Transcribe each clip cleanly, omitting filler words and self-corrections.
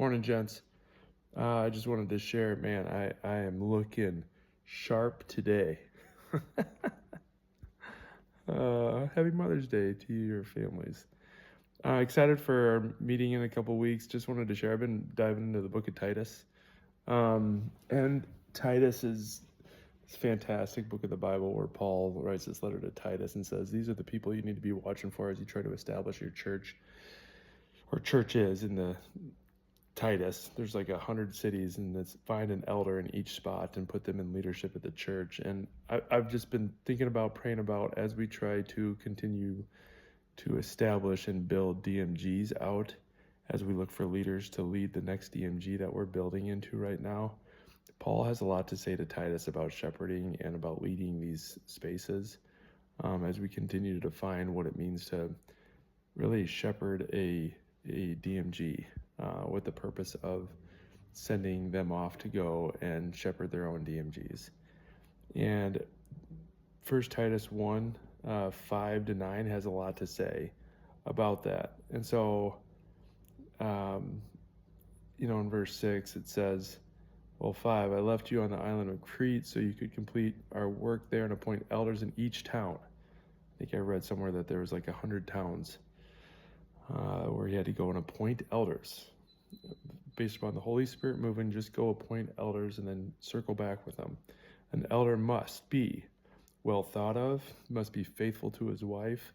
Morning, gents. I just wanted to share, man, I am looking sharp today. Happy Mother's Day to your families. Excited for our meeting in a couple weeks. Just wanted to share. I've been diving into the book of Titus. And Titus is this fantastic book of the Bible where Paul writes this letter to Titus and says, these are the people you need to be watching for as you try to establish your church or churches in the Titus. There's like 100 cities, and it's find an elder in each spot and put them in leadership at the church. And I've just been thinking about, praying about, as we try to continue to establish and build DMGs out, as we look for leaders to lead the next DMG that we're building into right now. Paul has a lot to say to Titus about shepherding and about leading these spaces, as we continue to define what it means to really shepherd a DMG, with the purpose of sending them off to go and shepherd their own DMGs. And 1 Titus 1, 5-9 has a lot to say about that. And so, in verse 6, it says, well, 5, I left you on the island of Crete so you could complete our work there and appoint elders in each town. I think I read somewhere that there was like 100 towns where he had to go and appoint elders. Based upon the Holy Spirit moving, just go appoint elders and then circle back with them. An elder must be well thought of, must be faithful to his wife.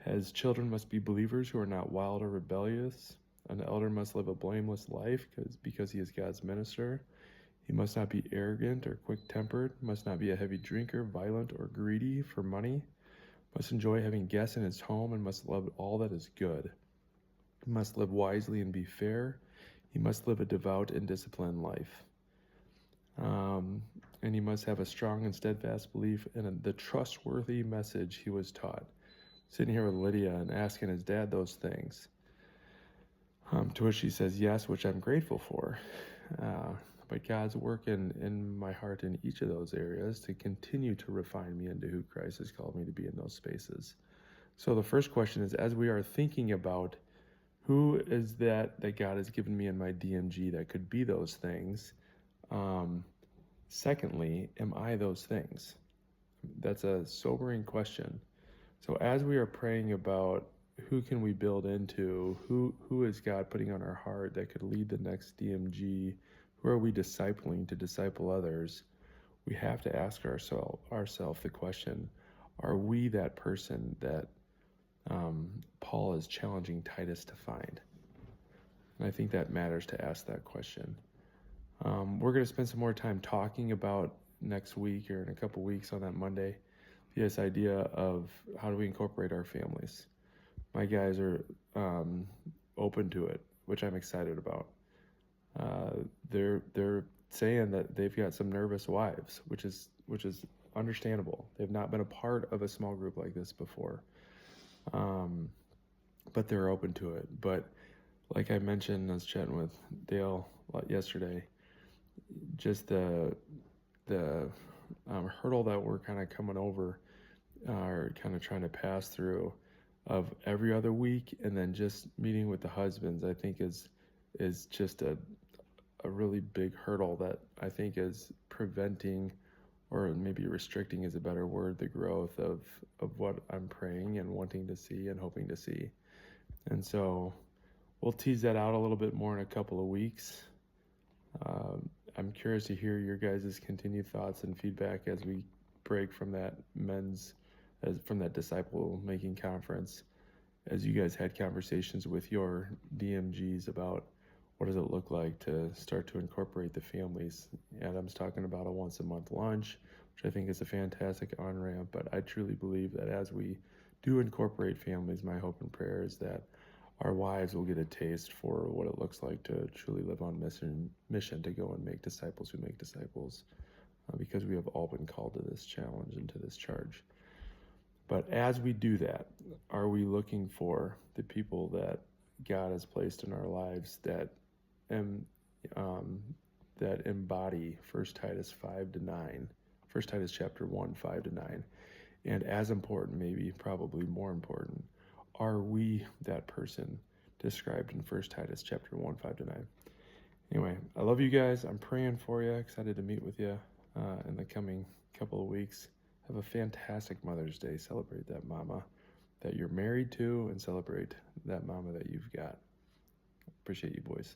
His children must be believers who are not wild or rebellious. An elder must live a blameless life because he is God's minister. He must not be arrogant or quick-tempered, must not be a heavy drinker, violent, or greedy for money, must enjoy having guests in his home, and must love all that is good. He must live wisely and be fair. He must live a devout and disciplined life. And he must have a strong and steadfast belief in the trustworthy message he was taught. Sitting here with Lydia and asking his dad those things, to which he says, yes, which I'm grateful for. But God's working in my heart in each of those areas to continue to refine me into who Christ has called me to be in those spaces. So the first question is, as we are thinking about who is that God has given me in my DMG that could be those things, secondly, am I those things? That's a sobering question. So as we are praying about who can we build into, who is God putting on our heart that could lead the next DMG, who are we discipling to disciple others, we have to ask ourselves the question, are we that person that Paul is challenging Titus to find? And I think that matters to ask that question. We're going to spend some more time talking about next week or in a couple weeks on that Monday, this idea of how do we incorporate our families. My guys are open to it, which I'm excited about. They're saying that they've got some nervous wives, which is understandable. They've not been a part of a small group like this before, but they're open to it. But like I mentioned, I was chatting with Dale yesterday, just the hurdle that we're kind of coming over, or kind of trying to pass through, of every other week, and then just meeting with the husbands, I think is just a really big hurdle that I think is preventing, or maybe restricting is a better word, the growth of what I'm praying and wanting to see and hoping to see. And so we'll tease that out a little bit more in a couple of weeks. I'm curious to hear your guys' continued thoughts and feedback as we break from that from that disciple making conference, as you guys had conversations with your DMGs about what does it look like to start to incorporate the families. Adam's talking about a once a month lunch, which I think is a fantastic on-ramp, but I truly believe that as we do incorporate families, my hope and prayer is that our wives will get a taste for what it looks like to truly live on mission to go and make disciples who make disciples, because we have all been called to this challenge and to this charge. But as we do that, are we looking for the people that God has placed in our lives that embody 1 Titus 5-9, 1 Titus chapter 1, 5-9, and as important, maybe probably more important, are we that person described in 1 Titus chapter 1, 5-9. Anyway, I love you guys. I'm praying for you. Excited to meet with you in the coming couple of weeks. Have a fantastic Mother's Day. Celebrate that mama that you're married to and celebrate that mama that you've got. Appreciate you, boys.